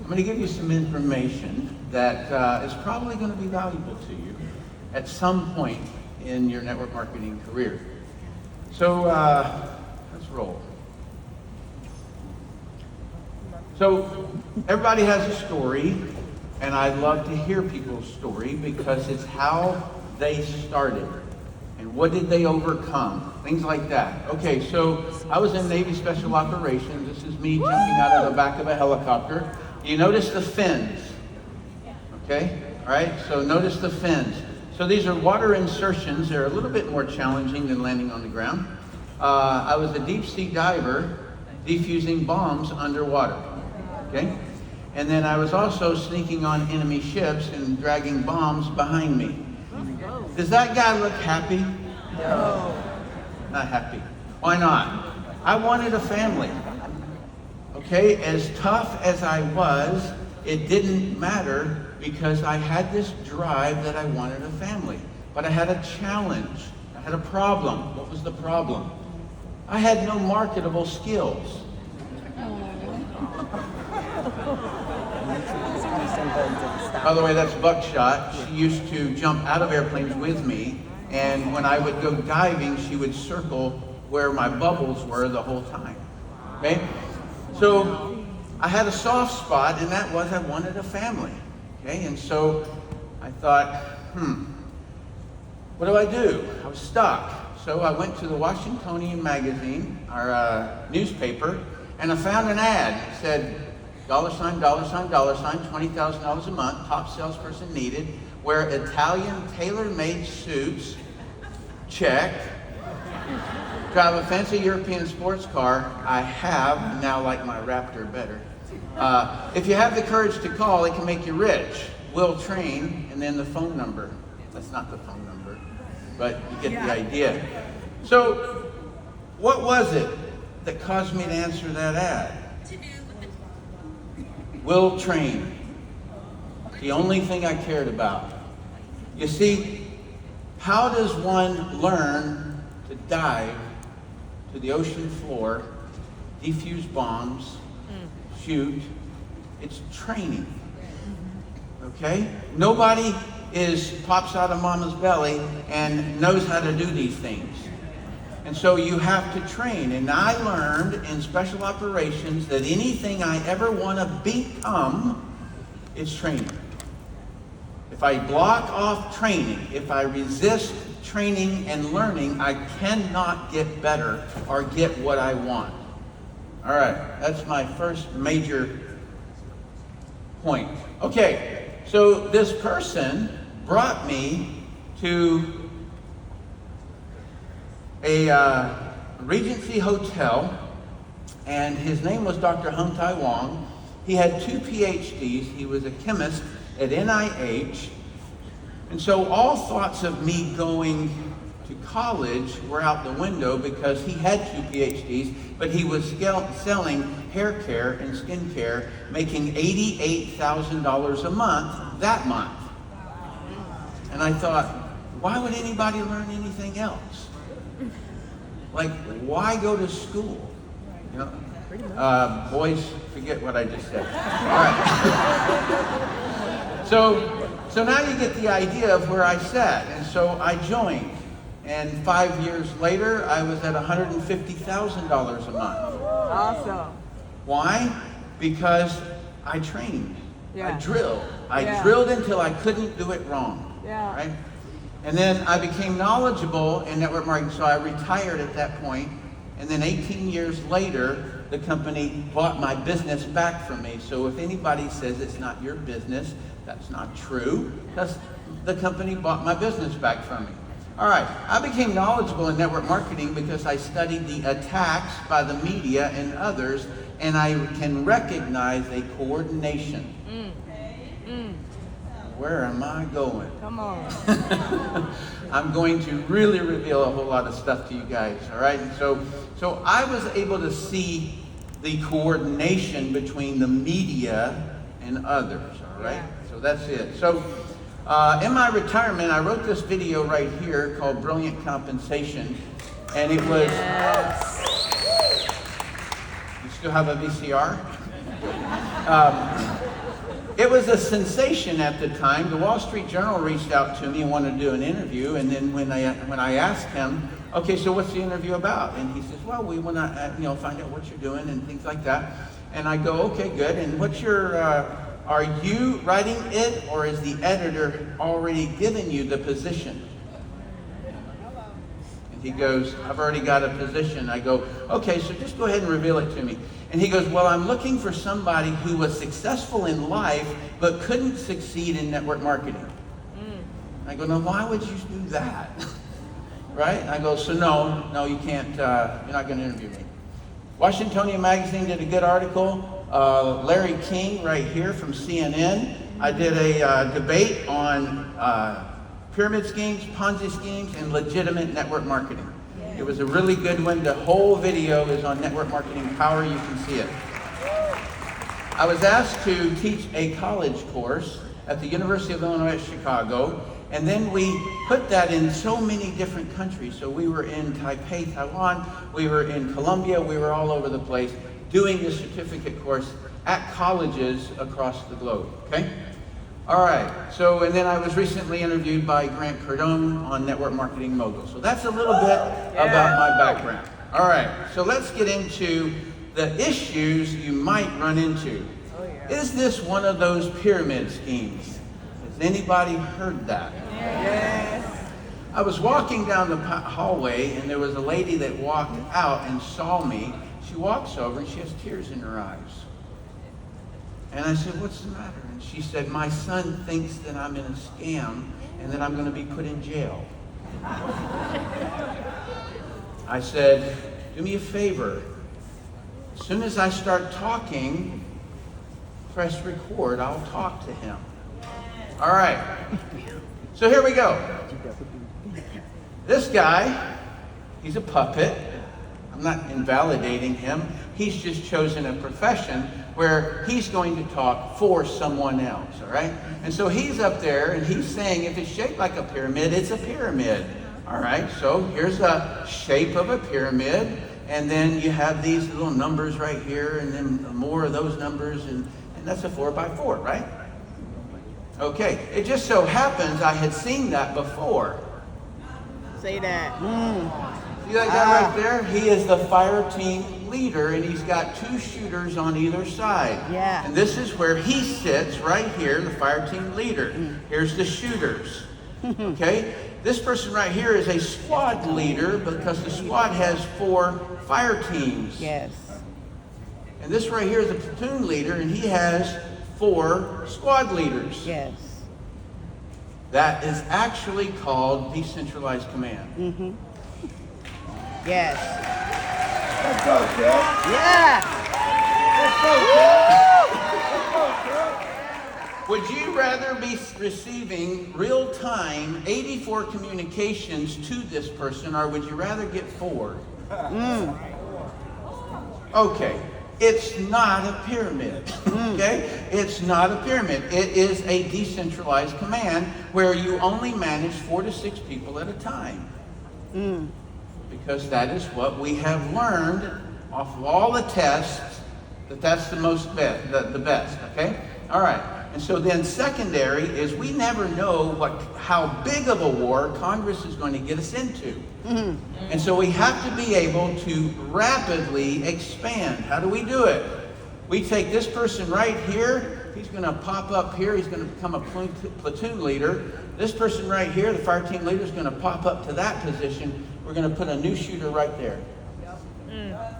I'm going to give you some information that is probably going to be valuable to you at some point in your network marketing career. So let's roll. So everybody has a story, and I love to hear people's story because it's how they started and what did they overcome, things like that. Okay, so I was in Navy Special Operations. This is me jumping out of the back of a helicopter. You notice the fins, okay? All right, so notice the fins. So these are water insertions. They're a little bit more challenging than landing on the ground. I was a deep sea diver defusing bombs underwater, okay? And then I was also sneaking on enemy ships and dragging bombs behind me. Does that guy look happy? No. Not happy. Why not? I wanted a family. Okay, as tough as I was, it didn't matter because I had this drive that I wanted a family. But I had a challenge. I had a problem. What was the problem? I had no marketable skills. By the way, that's Buckshot. She used to jump out of airplanes with me, and when I would go diving, she would circle where my bubbles were the whole time. Okay? So I had a soft spot, and that was I wanted a family. Okay? And so I thought, what do I do? I was stuck. So I went to the Washingtonian magazine, our newspaper, and I found an ad. It said, $, $20,000 a month, top salesperson needed, wear Italian tailor-made suits, check, drive a fancy European sports car, I have, now like my Raptor better. If you have the courage to call, it can make you rich. We'll train, and then the phone number. That's not the phone number, but you get the idea. So, what was it that caused me to answer that ad? Will train. The only thing I cared about. You see, how does one learn to dive to the ocean floor, defuse bombs, shoot? It's training. Okay? Nobody pops out of mama's belly and knows how to do these things. And so you have to train. And I learned in special operations that anything I ever want to become is training. If I block off training, if I resist training and learning, I cannot get better or get what I want. All right, that's my first major point. Okay, so this person brought me to a Regency Hotel, and his name was Dr. Hung Tai Wong. He had 2 PhDs. He was a chemist at NIH. And so all thoughts of me going to college were out the window because he had 2 PhDs, but he was selling hair care and skin care, making $88,000 a month that month. And I thought, why would anybody learn anything else? Like, why go to school? You know, boys, forget what I just said. All right. So now you get the idea of where I sat, and so I joined. And 5 years later, I was at $150,000 a month. Awesome. Why? Because I trained. Yeah. I drilled. I drilled until I couldn't do it wrong. Yeah. Right? And then I became knowledgeable in network marketing, so I retired at that point. And then 18 years later, the company bought my business back from me. So if anybody says it's not your business, that's not true. Because the company bought my business back from me. All right, I became knowledgeable in network marketing because I studied the attacks by the media and others, and I can recognize a coordination. Where am I going? Come on. I'm going to really reveal a whole lot of stuff to you guys, all right? And so I was able to see the coordination between the media and others, all right? So that's it. So in my retirement, I wrote this video right here called Brilliant Compensation, and it was... You still have a VCR? It was a sensation at the time. The Wall Street Journal reached out to me and wanted to do an interview. And then when I asked him, okay, so what's the interview about? And he says, well, we want to find out what you're doing and things like that. And I go, okay, good. And what's your, are you writing it, or is the editor already given you the position? And he goes, I've already got a position. I go, okay, so just go ahead and reveal it to me. And he goes, well, I'm looking for somebody who was successful in life but couldn't succeed in network marketing. I go, no, why would you do that? Right? I go, so no, you can't, you're not going to interview me. Washingtonian Magazine did a good article. Larry King, right here from CNN. I did a debate on pyramid schemes, Ponzi schemes, and legitimate network marketing. It was a really good one. The whole video is on Network Marketing Power. You can see it. I was asked to teach a college course at the University of Illinois at Chicago, and then we put that in so many different countries. So we were in Taipei, Taiwan, we were in Colombia, we were all over the place doing this certificate course at colleges across the globe, okay? All right, so, and then I was recently interviewed by Grant Cardone on Network Marketing Mogul. So that's a little bit about my background. All right, so let's get into the issues you might run into. Is this one of those pyramid schemes? Has anybody heard that? Yes. I was walking down the hallway, and there was a lady that walked out and saw me. She walks over and she has tears in her eyes. And I said, what's the matter? And she said, my son thinks that I'm in a scam and that I'm going to be put in jail. I said, do me a favor. As soon as I start talking, press record. I'll talk to him. All right. So here we go. This guy, he's a puppet. I'm not invalidating him. He's just chosen a profession where he's going to talk for someone else, all right? And so he's up there and he's saying if it's shaped like a pyramid, it's a pyramid. All right, so here's a shape of a pyramid, and then you have these little numbers right here, and then more of those numbers, and that's a 4x4, right? Okay, it just so happens I had seen that before. Say that. See that guy right there? He is the fire team leader, and he's got two shooters on either side. Yeah. And this is where he sits right here, the fire team leader. Here's the shooters. Okay? This person right here is a squad leader because the squad has 4 fire teams. Yes. And this right here is a platoon leader, and he has 4 squad leaders. Yes. That is actually called decentralized command. Yes. Let's go, Chad. Yeah. Let's go, Chad. Would you rather be receiving real-time 84 communications to this person, or would you rather get 4? Okay, it's not a pyramid, okay? It's not a pyramid. It is a decentralized command where you only manage 4 to 6 people at a time. Because that is what we have learned off of all the tests, that's the the best, okay? All right, and so then secondary is we never know how big of a war Congress is going to get us into. And so we have to be able to rapidly expand. How do we do it? We take this person right here, he's going to pop up here, he's going to become a platoon leader. This person right here, the fire team leader, is going to pop up to that position. We're going to put a new shooter right there.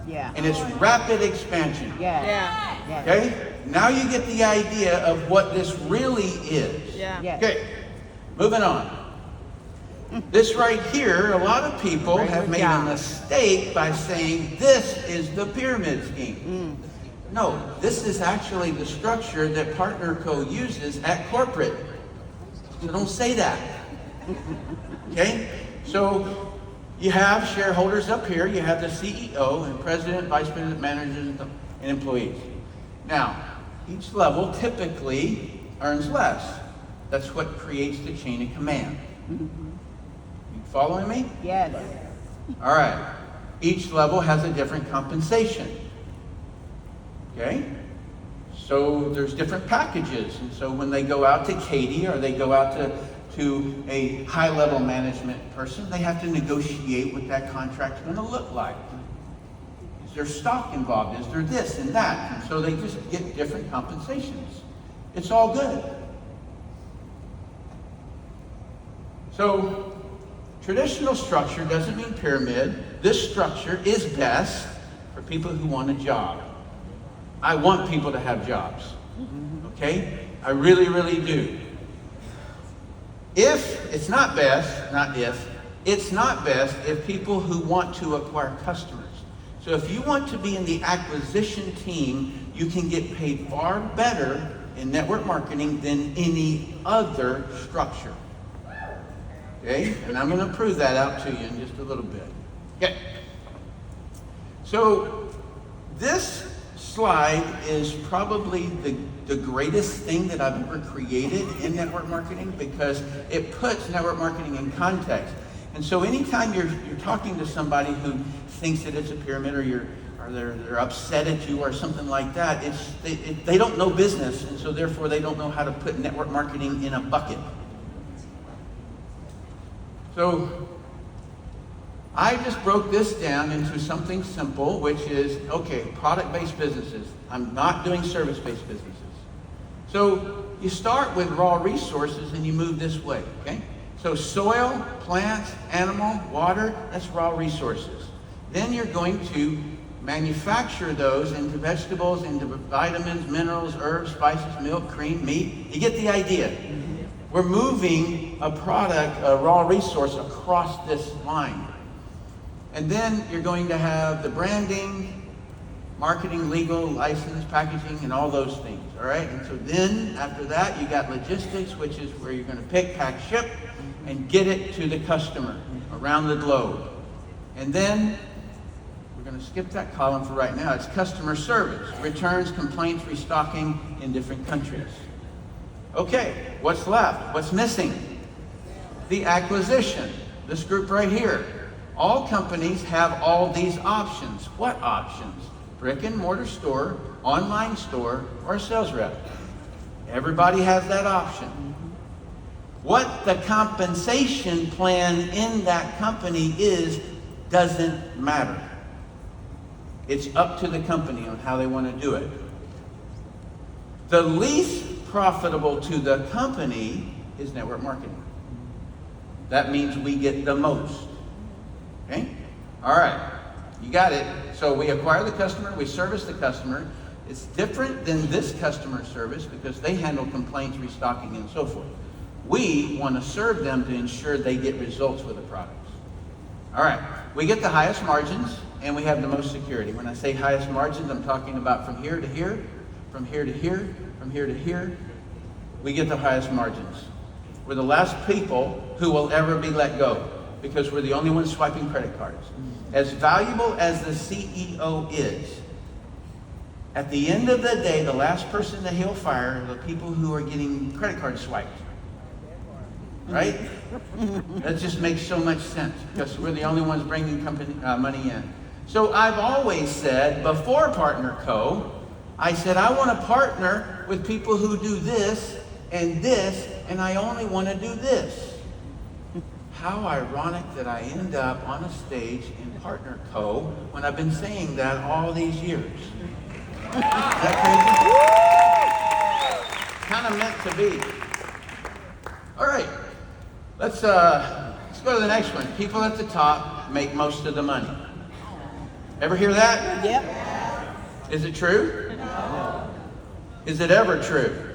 Yeah. And it's rapid expansion. Yeah. Okay? Now you get the idea of what this really is. Yeah. Yes. Okay, moving on. This right here, a lot of people have made a mistake by saying this is the pyramid scheme. No, this is actually the structure that Partner Co. uses at corporate. So don't say that. Okay? So you have shareholders up here, you have the CEO and president, vice president, managers, and employees. Now, each level typically earns less. That's what creates the chain of command. You following me? Yes. All right. Each level has a different compensation. Okay? So there's different packages. And so when they go out to Katie or they go out to a high-level management person, they have to negotiate what that contract's going to look like. Is there stock involved? Is there this and that? And so they just get different compensations. It's all good. So traditional structure doesn't mean pyramid. This structure is best for people who want a job. I want people to have jobs. Okay? I really, really do. It's not best if people who want to acquire customers. So if you want to be in the acquisition team, you can get paid far better in network marketing than any other structure. Okay? And I'm going to prove that out to you in just a little bit. Okay. So this slide is probably the greatest thing that I've ever created in network marketing because it puts network marketing in context. And so anytime you're talking to somebody who thinks that it's a pyramid or they're upset at you or something like that, they don't know business, and so therefore they don't know how to put network marketing in a bucket. So I just broke this down into something simple, which is, okay, product-based businesses. I'm not doing service-based businesses. So you start with raw resources and you move this way, okay? So soil, plants, animal, water, that's raw resources. Then you're going to manufacture those into vegetables, into vitamins, minerals, herbs, spices, milk, cream, meat. You get the idea. We're moving a product, a raw resource across this line. And then you're going to have the branding, marketing, legal, license, packaging, and all those things, all right? And so then, after that, you got logistics, which is where you're going to pick, pack, ship, and get it to the customer around the globe. And then, we're going to skip that column for right now. It's customer service, returns, complaints, restocking in different countries. Okay, what's left? What's missing? The acquisition, this group right here. All companies have all these options. What options? Brick and mortar store, online store, or sales rep. Everybody has that option. What the compensation plan in that company is doesn't matter. It's up to the company on how they want to do it. The least profitable to the company is network marketing. That means we get the most. Okay? All right. You got it. So we acquire the customer, we service the customer. It's different than this customer service because they handle complaints, restocking, and so forth. We want to serve them to ensure they get results with the products. All right. We get the highest margins and we have the most security. When I say highest margins, I'm talking about from here to here, from here to here, from here to here. We get the highest margins. We're the last people who will ever be let go, because we're the only ones swiping credit cards. As valuable as the CEO is, at the end of the day, the last person that he'll fire are the people who are getting credit cards swiped. Right? That just makes so much sense, because we're the only ones bringing money in. So I've always said, before Partner Co., I said, I want to partner with people who do this, and I only want to do this. How ironic that I end up on a stage in Partner Co. when I've been saying that all these years. Is that crazy? Kind of meant to be. All right, let's go to the next one. People at the top make most of the money. Ever hear that? Yep. Is it true? No. Is it ever true?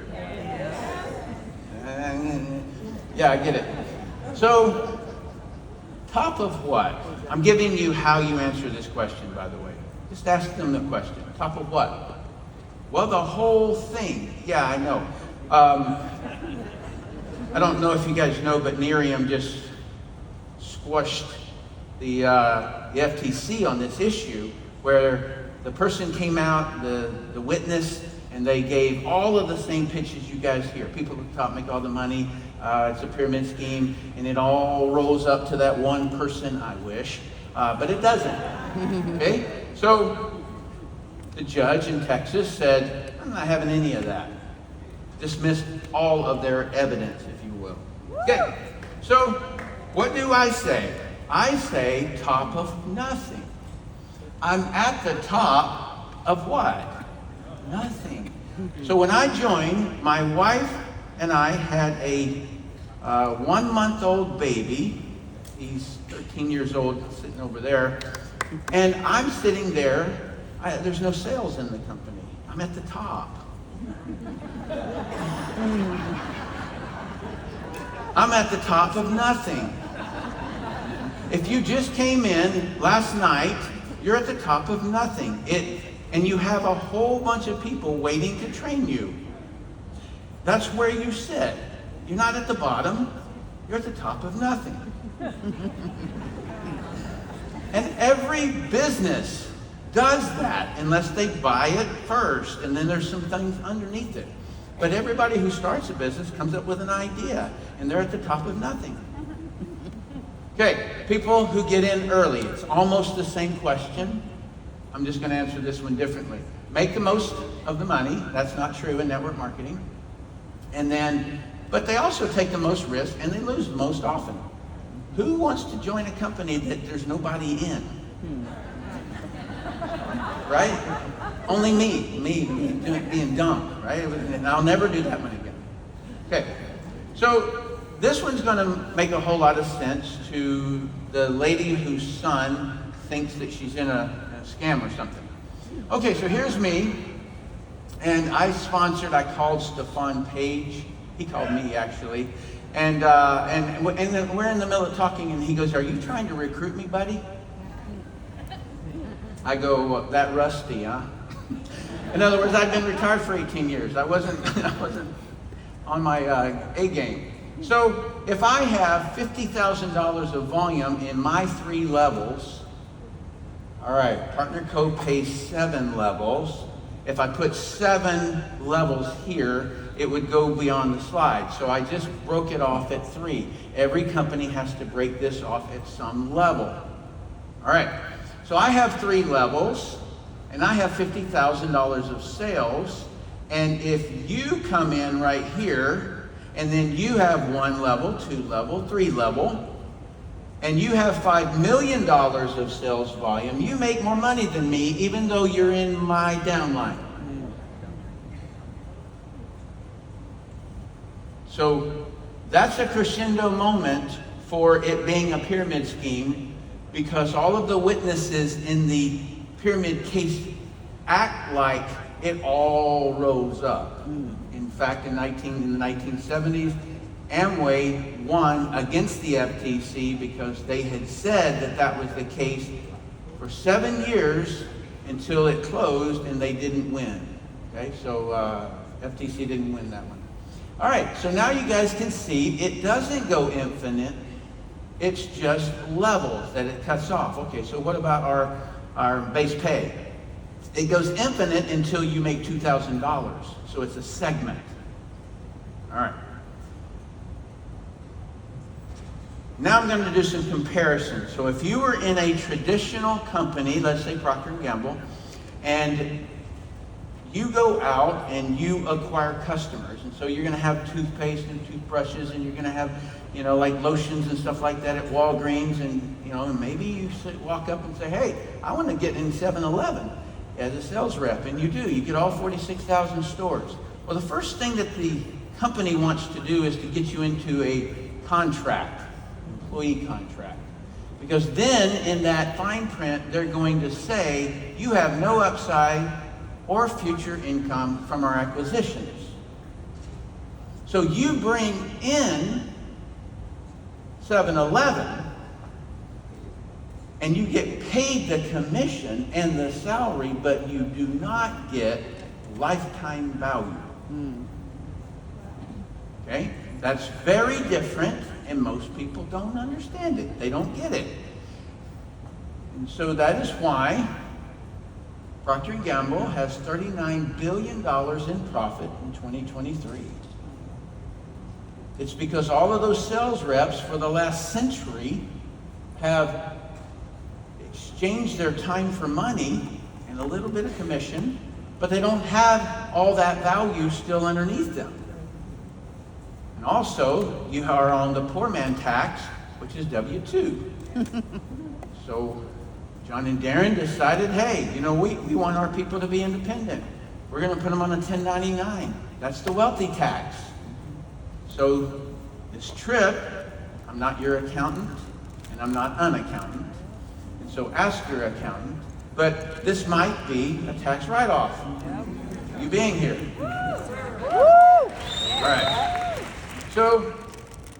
Yeah, I get it. So, top of what? I'm giving you how you answer this question, by the way. Just ask them the question. Top of what? Well, the whole thing. Yeah, I know. I don't know if you guys know, but Nerium just squashed the FTC on this issue, where the person came out, the witness, and they gave all of the same pitches you guys hear. People at the top make all the money. It's a pyramid scheme, and it all rolls up to that one person, I wish, but it doesn't. Okay? So the judge in Texas said, I'm not having any of that. Dismissed all of their evidence, if you will. Okay, so what do I say? I say top of nothing. I'm at the top of what? Nothing. So when I joined, my wife and I had a 1-month-old baby. He's 13 years old, sitting over there. And I'm sitting there. There's no sales in the company. I'm at the top. I'm at the top of nothing. If you just came in last night, you're at the top of nothing. And you have a whole bunch of people waiting to train you. That's where you sit. You're not at the bottom. You're at the top of nothing. And every business does that unless they buy it first, and then there's some things underneath it. But everybody who starts a business comes up with an idea, and they're at the top of nothing. Okay, people who get in early, it's almost the same question. I'm just going to answer this one differently. Make the most of the money. That's not true in network marketing. But they also take the most risk, and they lose the most often. Who wants to join a company that there's nobody in? Right? Only me being dumb, right? And I'll never do that one again. Okay, so this one's going to make a whole lot of sense to the lady whose son thinks that she's in a scam or something. Okay, so here's me, and I called Stefan Page. He called me, actually. And we're in the middle of talking, and he goes, "Are you trying to recruit me, buddy?" I go, "That rusty, huh?" In other words, I've been retired for 18 years. I wasn't on my A game. So if I have $50,000 of volume in my 3 levels, all right, Partner Code pays 7 levels. If I put 7 levels here, it would go beyond the slide. So I just broke it off at 3. Every company has to break this off at some level. All right, so I have 3 levels, and I have $50,000 of sales. And if you come in right here, and then you have 1 level, 2 level, 3 level, and you have $5 million of sales volume, you make more money than me, even though you're in my downline. So that's a crescendo moment for it being a pyramid scheme, because all of the witnesses in the pyramid case act like it all rose up. In fact, in the 1970s, Amway won against the FTC because they had said that that was the case for 7 years until it closed, and they didn't win. Okay, so FTC didn't win that one. All right, so now you guys can see it doesn't go infinite. It's just levels that it cuts off. Okay, so what about our base pay? It goes infinite until you make $2,000. So it's a segment. All right. Now I'm going to do some comparisons. So if you were in a traditional company, let's say Procter & Gamble, and you go out and you acquire customers, and so you're going to have toothpaste and toothbrushes, and you're going to have, like lotions and stuff like that at Walgreens, and and maybe you walk up and say, "Hey, I want to get in 7-Eleven as a sales rep," and you do. You get all 46,000 stores. Well, the first thing that the company wants to do is to get you into a contract, employee contract. Because then in that fine print, they're going to say, you have no upside or future income from our acquisitions. So you bring in 7-Eleven, and you get paid the commission and the salary, but you do not get lifetime value. Okay? That's very different, and most people don't understand it. They don't get it. And so that is why Procter & Gamble has $39 billion in profit in 2023. It's because all of those sales reps for the last century have exchanged their time for money and a little bit of commission, but they don't have all that value still underneath them. And also, you are on the poor man tax, which is W-2. So John and Darren decided, hey, you know, we want our people to be independent. We're going to put them on a 1099. That's the wealthy tax. So this trip, I'm not your accountant, and I'm not an accountant. And so ask your accountant. But this might be a tax write-off. You being here. All right. So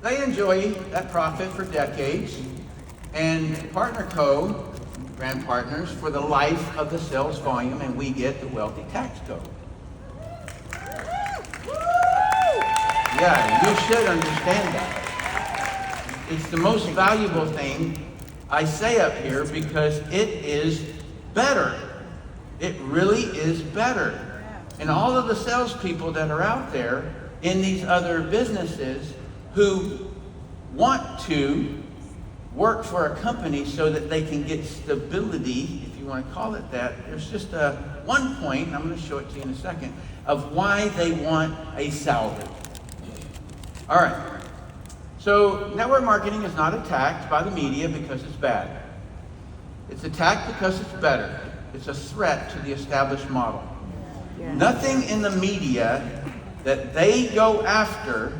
they enjoy that profit for decades. And Partner Co., brand partners, for the life of the sales volume, and we get the wealthy tax code. Yeah, you should understand that. It's the most valuable thing I say up here because it is better. It really is better. And all of the salespeople that are out there in these other businesses who want to work for a company so that they can get stability, if you want to call it that, there's just one point, and I'm going to show it to you in a second, of why they want a salary. All right. So network marketing is not attacked by the media because it's bad. It's attacked because it's better. It's a threat to the established model. Yeah. Nothing in the media that they go after,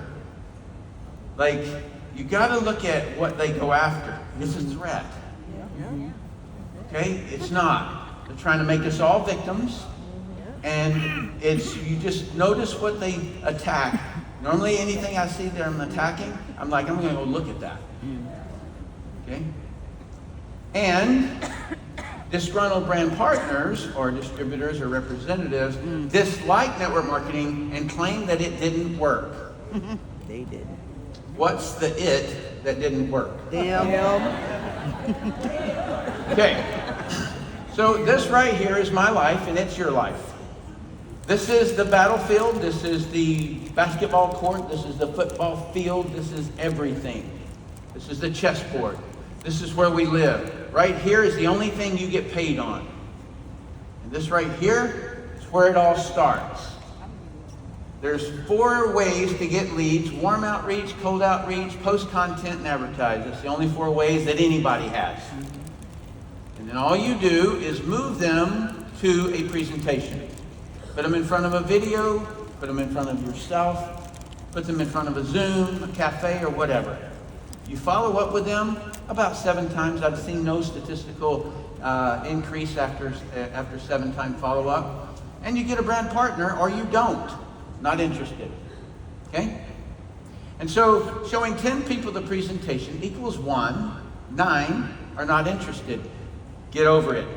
like, you got to look at what they go after. It's a threat. Okay? It's not. They're trying to make us all victims. And it's, you just notice what they attack. Normally anything I see them attacking, I'm like, I'm going to go look at that. Okay? And disgruntled brand partners or distributors or representatives dislike network marketing and claim that it didn't work. They did. What's the it that didn't work? Them. Okay. So this right here is my life and it's your life. This is the battlefield, this is the basketball court, this is the football field, this is everything. This is the chessboard. This is where we live. Right here is the only thing you get paid on. And this right here is where it all starts. There's 4 ways to get leads: warm outreach, cold outreach, post content, and advertise. That's the only 4 ways that anybody has. And then all you do is move them to a presentation. Put them in front of a video, put them in front of yourself, put them in front of a Zoom, a cafe, or whatever. You follow up with them about 7 times. I've seen no statistical increase after 7-time follow-up. And you get a brand partner, or you don't. Not interested. Okay? And so showing 10 people the presentation equals 1. 9 are not interested. Get over it.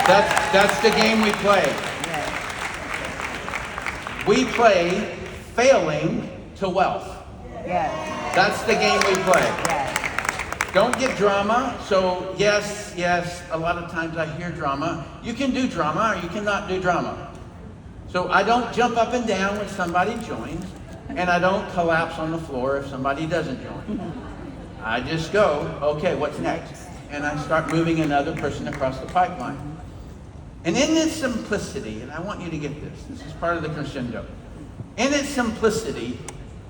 That's the game we play. We play failing to wealth. Yes. That's the game we play. Yes. Don't get drama. So yes, a lot of times I hear drama. You can do drama or you cannot do drama. So I don't jump up and down when somebody joins, and I don't collapse on the floor if somebody doesn't join. I just go, okay, what's next? And I start moving another person across the pipeline. And in its simplicity, and I want you to get this, this is part of the crescendo. In its simplicity,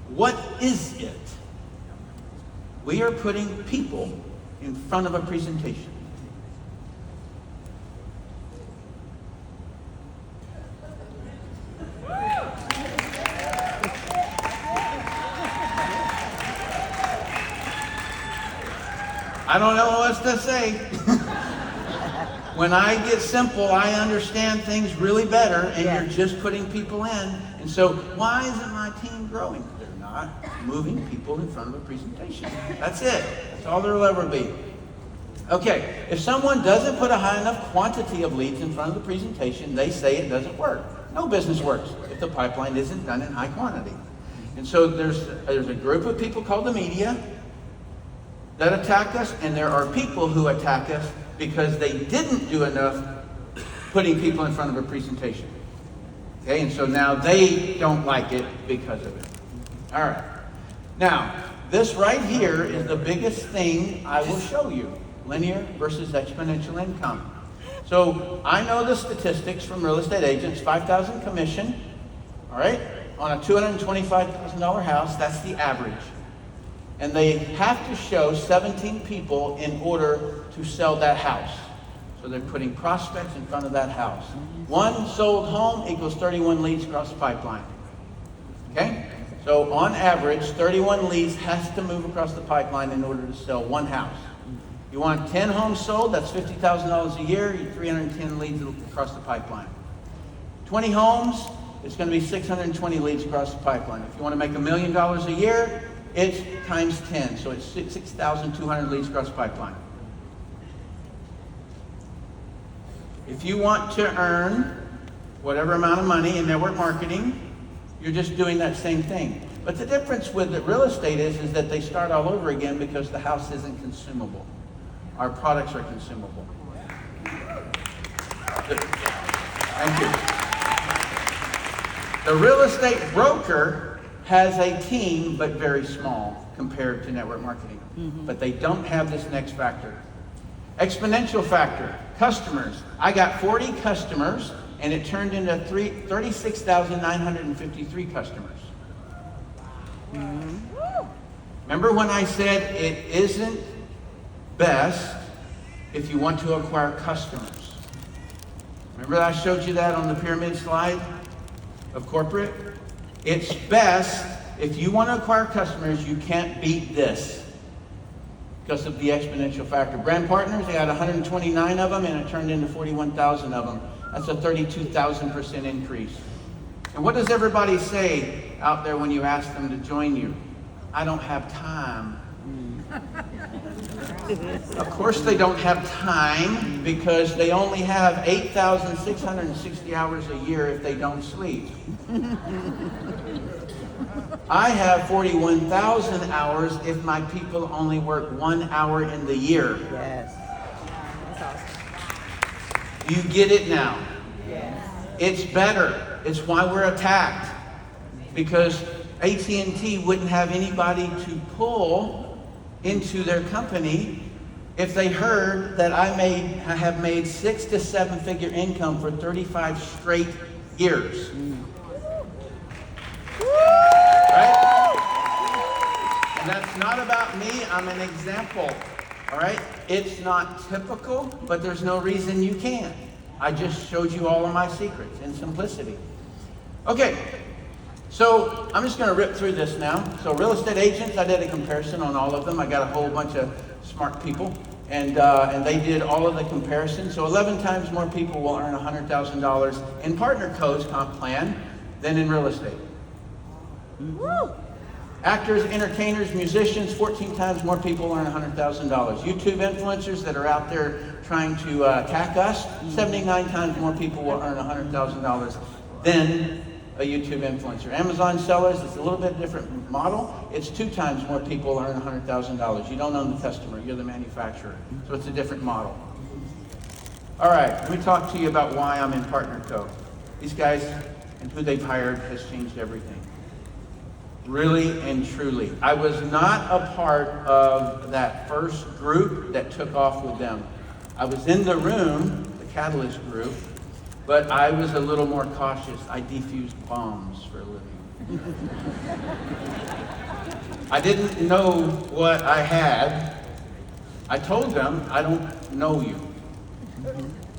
what is it? We are putting people in front of a presentation. I don't know what else to say. When I get simple, I understand things really better, and you're just putting people in. And so, why isn't my team growing? They're not moving people in front of a presentation. That's it. That's all there'll ever be. Okay, if someone doesn't put a high enough quantity of leads in front of the presentation, they say it doesn't work. No business works if the pipeline isn't done in high quantity. And so there's a group of people called the media that attack us, and there are people who attack us because they didn't do enough putting people in front of a presentation. Okay, and so now they don't like it because of it. All right. Now, this right here is the biggest thing I will show you. Linear versus exponential income. So I know the statistics from real estate agents, 5,000 commission, all right, on a $225,000 house, that's the average. And they have to show 17 people in order to sell that house. So they're putting prospects in front of that house. One sold home equals 31 leads across the pipeline. Okay? So on average, 31 leads has to move across the pipeline in order to sell one house. You want 10 homes sold, that's $50,000 a year, 310 leads across the pipeline. 20 homes, it's going to be 620 leads across the pipeline. If you want to make $1 million a year, it's times 10, so it's 6,200 leads across the pipeline. If you want to earn whatever amount of money in network marketing, you're just doing that same thing. But the difference with the real estate is that they start all over again because the house isn't consumable. Our products are consumable. Thank you. The real estate broker has a team, but very small compared to network marketing. But they don't have this next factor. Exponential factor, customers. I got 40 customers, and it turned into 36,953 customers. Remember when I said it isn't best if you want to acquire customers? Remember I showed you that on the pyramid slide of corporate? It's best if you want to acquire customers, you can't beat this because of the exponential factor. Brand partners, they had 129 of them, and it turned into 41,000 of them. That's a 32,000% increase. And what does everybody say out there when you ask them to join you? I don't have time. Of course they don't have time because they only have 8,660 hours a year if they don't sleep. I have 41,000 hours if my people only work 1 hour in the year. Yes. That's awesome. You get it now. Yes. It's better. It's why we're attacked. Because AT&T wouldn't have anybody to pull into their company if they heard that I have made 6 to 7 figure income for 35 straight years. Right? And that's not about me, I'm an example. All right? It's not typical, but there's no reason you can't. I just showed you all of my secrets in simplicity. Okay, so I'm just going to rip through this now. So real estate agents, I did a comparison on all of them. I got a whole bunch of smart people, and they did all of the comparisons. So 11 times more people will earn $100,000 in Partner Co's comp plan than in real estate. Woo! Actors, entertainers, musicians, 14 times more people earn $100,000. YouTube influencers that are out there trying to attack us, 79 times more people will earn $100,000 than a YouTube influencer. Amazon sellers, it's a little bit different model. It's 2 times more people earn $100,000. You don't own the customer, you're the manufacturer. So it's a different model. All right, let me talk to you about why I'm in Partner Co. These guys and who they've hired has changed everything. Really and truly. I was not a part of that first group that took off with them. I was in the room, the Catalyst group, but I was a little more cautious. I defused bombs for a living. I didn't know what I had. I told them, I don't know you.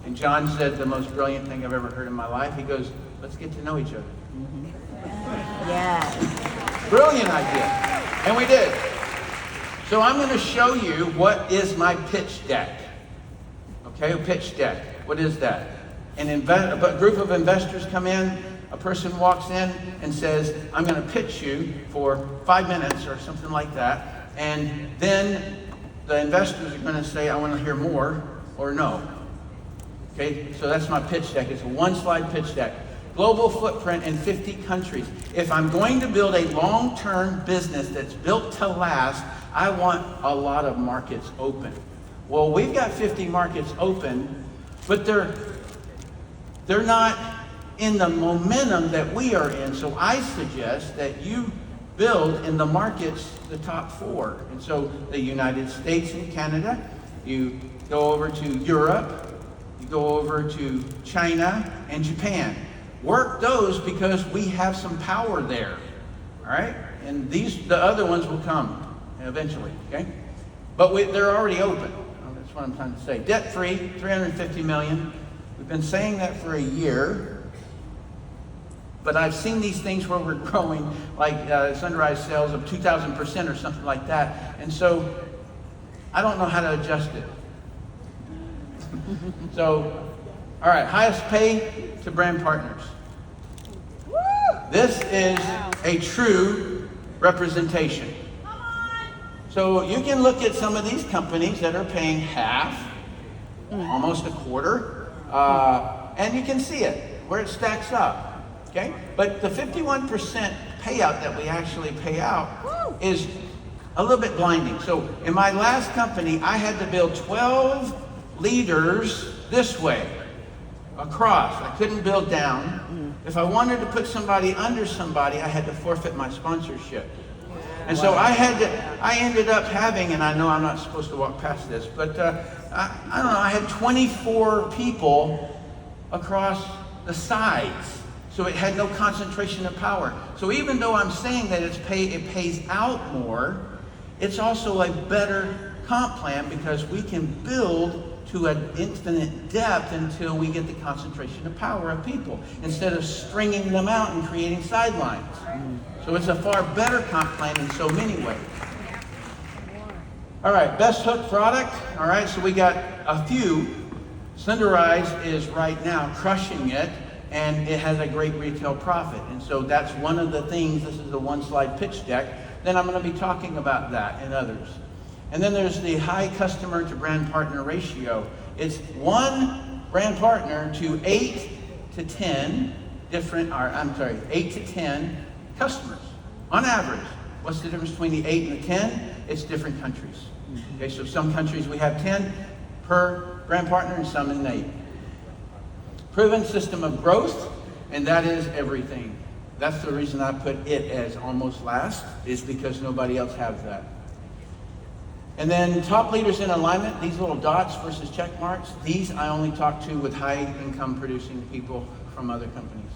And John said the most brilliant thing I've ever heard in my life. He goes, let's get to know each other. Yes. Brilliant idea. And we did. So I'm going to show you what is my pitch deck. Okay, a pitch deck. What is that? A group of investors come in, a person walks in and says, I'm going to pitch you for 5 minutes or something like that. And then the investors are going to say, I want to hear more or no. Okay, so that's my pitch deck. It's a 1-slide pitch deck. Global footprint in 50 countries. If I'm going to build a long-term business that's built to last, I want a lot of markets open. Well, we've got 50 markets open, but they're not in the momentum that we are in. So I suggest that you build in the markets, the top 4. And so the United States and Canada, you go over to Europe, You go over to China and Japan. Work those because we have some power there. All right? And the other ones will come eventually, okay? But they're already open. That's what I'm trying to say. Debt-free, $350 million. We've been saying that for a year. But I've seen these things where we're growing, like Sunrise sales of 2,000% or something like that. And so I don't know how to adjust it. So, all right, highest pay to brand partners. This is a true representation. So you can look at some of these companies that are paying half, almost a quarter, and you can see it, where it stacks up. Okay? But the 51% payout that we actually pay out is a little bit blinding. So in my last company, I had to build 12 leaders this way, across. I couldn't build down. If I wanted to put somebody under somebody, I had to forfeit my sponsorship. And so I ended up having, and I know I'm not supposed to walk past this, but I don't know, I had 24 people across the sides. So it had no concentration of power. So even though I'm saying that it pays out more, it's also a better comp plan because we can build to an infinite depth until we get the concentration of power of people, instead of stringing them out and creating sidelines. So it's a far better comp plan in so many ways. All right, best hook product. All right, so we got a few. Sunrise is right now crushing it, and it has a great retail profit. And so that's one of the things. This is a one-slide pitch deck. Then I'm going to be talking about that and others. And then there's the high customer to brand partner ratio. It's one brand partner to 8 to 10 customers on average. What's the difference between the 8 and the 10? It's different countries. Okay, so some countries we have 10 per brand partner and some in 8. Proven system of growth, and that is everything. That's the reason I put it as almost last, is because nobody else has that. And then top leaders in alignment, these little dots versus check marks, these I only talk to with high income producing people from other companies.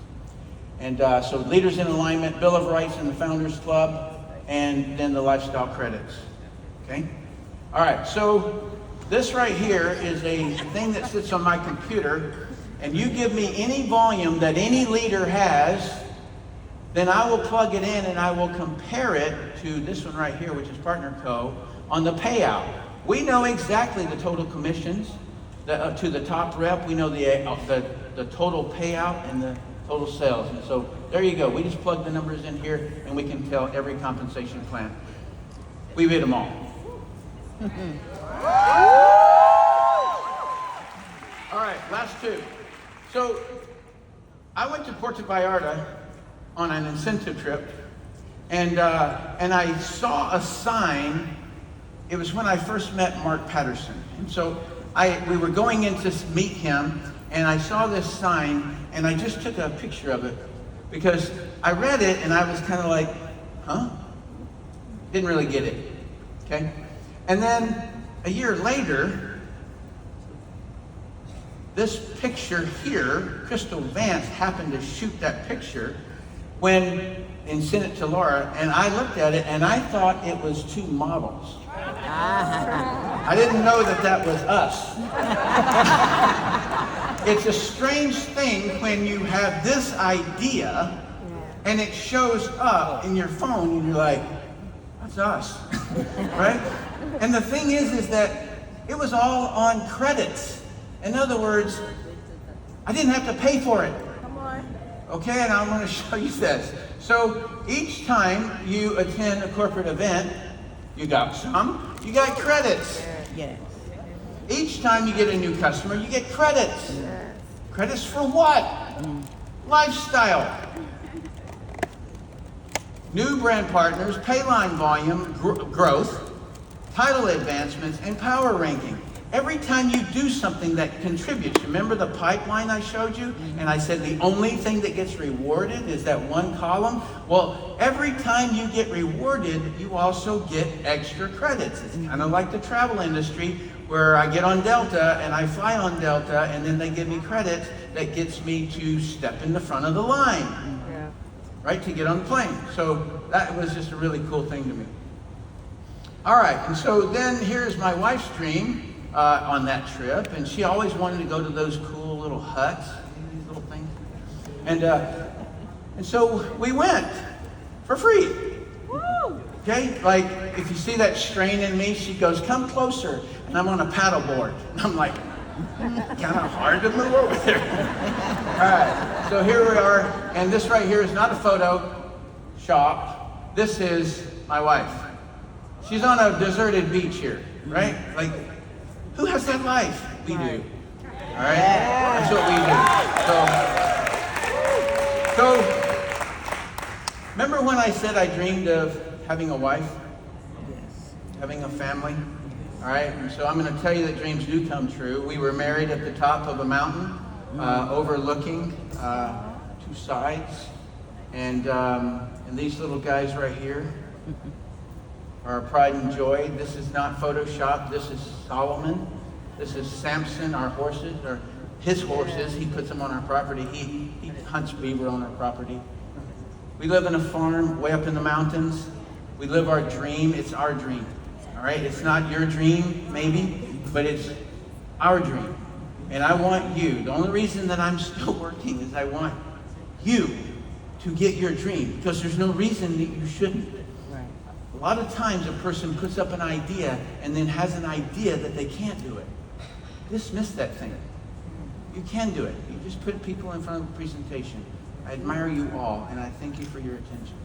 And so leaders in alignment, Bill of Rights in the Founders Club, and then the lifestyle credits. Okay? All right, so this right here is a thing that sits on my computer, and you give me any volume that any leader has, then I will plug it in and I will compare it to this one right here, which is Partner Co. on the payout. We know exactly the total commissions to the top rep. We know the total payout and the total sales. And so there you go. We just plug the numbers in here and we can tell every compensation plan. We've hit them all. All right, last two. So I went to Puerto Vallarta on an incentive trip, and I saw a sign. It was when I first met Mark Patterson. And so we were going in to meet him, and I saw this sign, and I just took a picture of it because I read it and I was kind of like, huh? Didn't really get it, okay? And then a year later, this picture here, Crystal Vance happened to shoot that picture and sent it to Laura, and I looked at it and I thought it was two models. I didn't know that was us. It's a strange thing when you have this idea and it shows up in your phone and you're like, that's us, right? And the thing is that it was all on credits. In other words, I didn't have to pay for it. Okay, and I'm going to show you this. So each time you attend a corporate event, you got credits. Yes. Each time you get a new customer, you get credits. Credits for what? Lifestyle. New brand partners, pay line volume, growth, title advancements, and power ranking. Every time you do something that contributes, remember the pipeline I showed you? And I said the only thing that gets rewarded is that one column? Well, every time you get rewarded, you also get extra credits. It's kind of like the travel industry. where I get on Delta and I fly on Delta, and then they give me credits that gets me to step in the front of the line, Yeah. right, to get on the plane. So that was just a really cool thing to me. All right, and so then here's my wife's dream on that trip, and she always wanted to go to those cool little huts, these little things. And so we went for free. Woo! Okay, like if you see that strain in me, she goes, "Come closer," and I'm on a paddleboard. And I'm like, kind of hard to move over there. All right, so here we are, and this right here is not a photo shop. This is my wife. She's on a deserted beach here, right? Like, who has that life? We do. All right, that's what we do. So, remember when I said I dreamed of having a wife, having a family? All right, and so I'm going to tell you that dreams do come true. We were married at the top of a mountain, overlooking two sides, and these little guys right here are our pride and joy. This is not Photoshop. This is Solomon. This is Samson, our horses, or his horses. He puts them on our property. He hunts beaver on our property. We live in a farm way up in the mountains. We live our dream. It's our dream. All right? It's not your dream, maybe, but it's our dream. And I want you. The only reason that I'm still working is I want you to get your dream, because there's no reason that you shouldn't. Right. A lot of times a person puts up an idea and then has an idea that they can't do it. Dismiss that thing. You can do it. You just put people in front of a presentation. I admire you all, and I thank you for your attention.